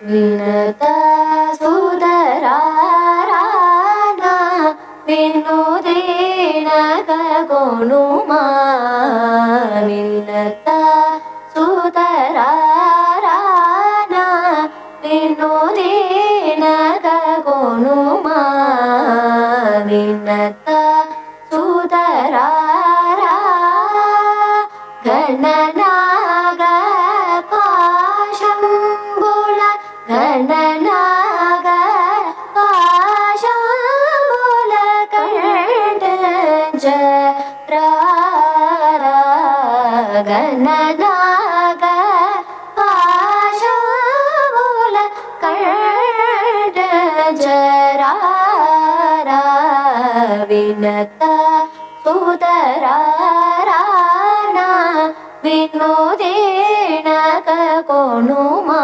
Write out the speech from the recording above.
विनता सुदराराना विनोदेन गगोनुमा विनता सुदराराना विनोदेन गगोनुमा विनता सुदरारा गणनाग पाशंबुल गणनाग पाशंबुल कंठ जरारा गणनाग पाशंबुल कंठ जरारा विनता सुदराराना विनोदेन गगोनुमा।